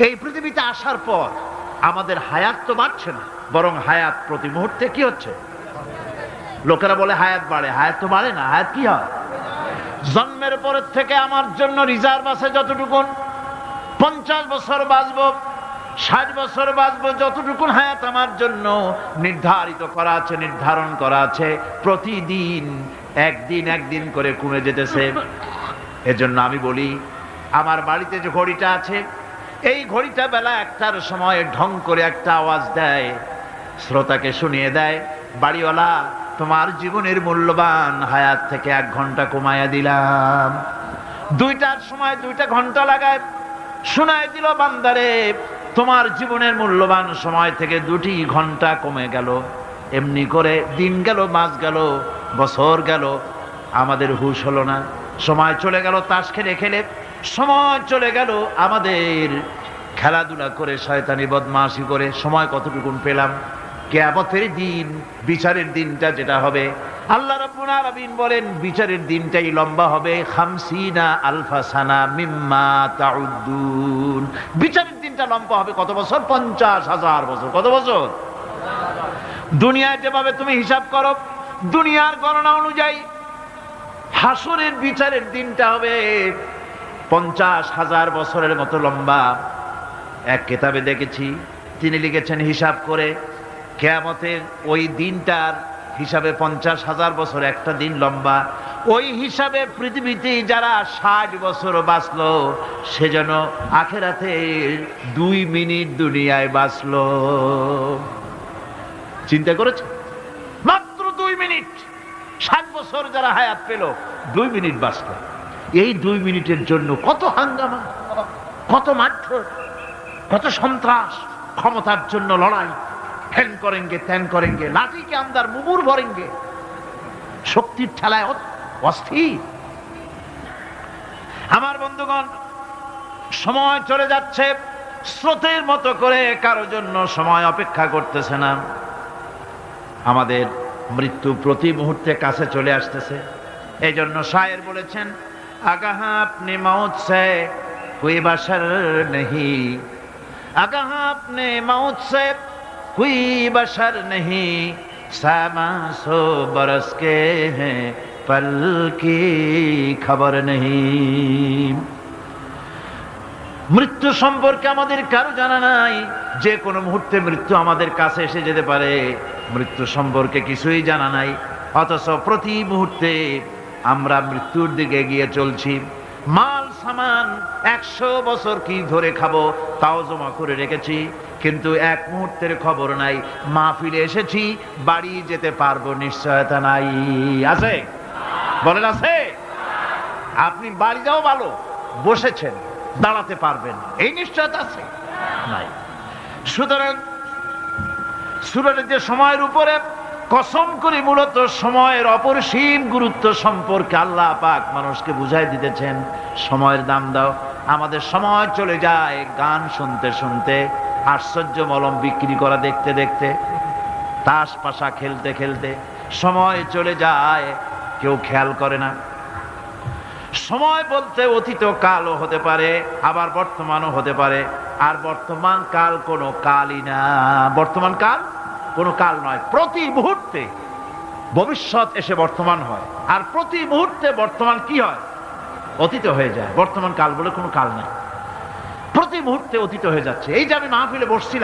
এই পৃথিবীতে আসার পর আমাদের হায়াত তো বাড়ছে না, বরং হায়াত প্রতি মুহূর্তে কি হচ্ছে? লোকেরা বলে হায়াত বাড়ে, হায়াত তো বাড়ে না, হায়াত কি হয়? জন্মের পরের থেকে আমার জন্য রিজার্ভ আছে যতটুকুন, 50 বছর বাঁচবো, 60 বছর বাঁচবো, যতটুকুন হায়াত আমার জন্য নির্ধারিত করা আছে, নির্ধারণ করা আছে, প্রতিদিন একদিন করে কমে যেতেছে। এজন্য আমি বলি, আমার বাড়িতে যে ঘড়িটা আছে, এই ঘড়িটা বেলা 1টার সময় ঢং করে একটা আওয়াজ দেয়, শ্রোতাকে শুনিয়ে দেয়, বাড়িওয়ালা তোমার জীবনের মূল্যবান হায়াত থেকে 1 ঘন্টা কমায়া দিলাম। 2টার সময় 2টা ঘন্টা লাগায় শোনায় দিল, বান্দারে তোমার জীবনের মূল্যবান সময় থেকে 2টি ঘন্টা কমে গেল। এমনি করে দিন গেল, মাস গেল, বছর গেল, আমাদের হুঁশ হলো না। সময় চলে গেল তাস খেলে খেলে, সময় চলে গেল আমাদের খেলাধুলা করে, শয়তানি বদমাশি করে। সময় কতটুকুন পেলাম? কিয়ামতের দিন, বিচারের দিনটা যেটা হবে, আল্লাহ রাব্বুল আলামিন বলেন বিচারের দিনটাই লম্বা হবে 50 আলফা সানা মিম্মা তাউদ্দুন। বিচারের দিনটা লম্বা হবে কত বছর? 50,000 বছর। কত বছর? দুনিয়ায় যেভাবে তুমি হিসাব করো, দুনিয়ার গণনা অনুযায়ী হাসরের বিচারের দিনটা হবে 50,000 বছরের মতো লম্বা। এক কিতাবে দেখেছি, তিনি লিখেছেন হিসাব করে, কিয়ামতের ওই দিনটার হিসাবে 50,000 বছর একটা দিন লম্বা। ওই হিসাবে পৃথিবীতে যারা 60 বছর বাঁচলো, সেজন্য আখেরাতে 2 মিনিট দুনিয়ায় বাঁচলো। চিন্তা করেছে? মাত্র 2 মিনিট। 60 বছর যারা হায়াত পেল, 2 মিনিট বাঁচলো। এই 2 মিনিটের জন্য কত হাঙ্গামা, কত মারধর, কত সন্ত্রাস, ক্ষমতার জন্য লড়াই, ফ্যান করেঙ্গে ত্যান করেঙ্গে, লাঠিকে আমদার মুগুর ভরেঙ্গে, শক্তির ঠেলায় অস্থির। আমার বন্ধুগণ, সময় চলে যাচ্ছে স্রোতের মতো করে, কারো জন্য সময় অপেক্ষা করতেছে না। আমাদের মৃত্যু প্রতি মুহূর্তে কাছে চলে আসতেছে। এই জন্য শায়ের বলেছেন, আগাহ আপনি মৌত সে কোই বাশার নেহি, আগাহ আপনি মৌত সে কোই বাশার নেহি, সামা সো বরস কে হ্যাঁ পল কি খবর নেহি। মৃত্যু সম্পর্কে আমাদের কারো জানা নাই, যে কোনো মুহূর্তে মৃত্যু আমাদের কাছে এসে যেতে পারে। মৃত্যু সম্পর্কে কিছুই জানা নাই, অথচ প্রতি মুহূর্তে আমরা মৃত্যুর দিকে এগিয়ে চলছি। মাল সামান 100 বছর কি ধরে খাবো তাও জমা করে রেখেছি, কিন্তু এক মুহূর্তের খবর নাই। মাহফিলে এসেছি, বাড়ি যেতে পারবো নিশ্চয়তা নাই। আছে? বলেন আছে? আপনি বাড়ি যাও ভালো, বসেছেন, দাঁড়াতে পারবেন, এই নিশ্চয়তা আছে? নাই। সুতরাং সূরাতে যে সময়ের উপরে কসম করে মূলত সময়ের অপরিসীম গুরুত্ব সম্পর্কে আল্লাহ পাক মানুষকে বুঝাই দিতেছেন। সময়ের দাম দাও। আমাদের সময় চলে যায় গান শুনতে শুনতে, আশ্চর্য মলম বিক্রি করা দেখতে দেখতে, তাস পাশা খেলতে খেলতে সময় চলে যায়, কেউ খেয়াল করে না। সময় বলতে অতীত কালও হতে পারে, আবার বর্তমানও হতে পারে। আর বর্তমান কাল কোনো কালই না। বর্তমান কাল কোনো কাল নয়। প্রতি মুহূর্তে ভবিষ্যৎ এসে বর্তমান হয়, আর প্রতি মুহূর্তে বর্তমান কি হয়? অতীত হয়ে যায়। বর্তমান কাল বলে কোনো কাল নাই, প্রতি মুহূর্তে অতীত হয়ে যাচ্ছে। এই যে আমি মাহফিলে বসছিলাম,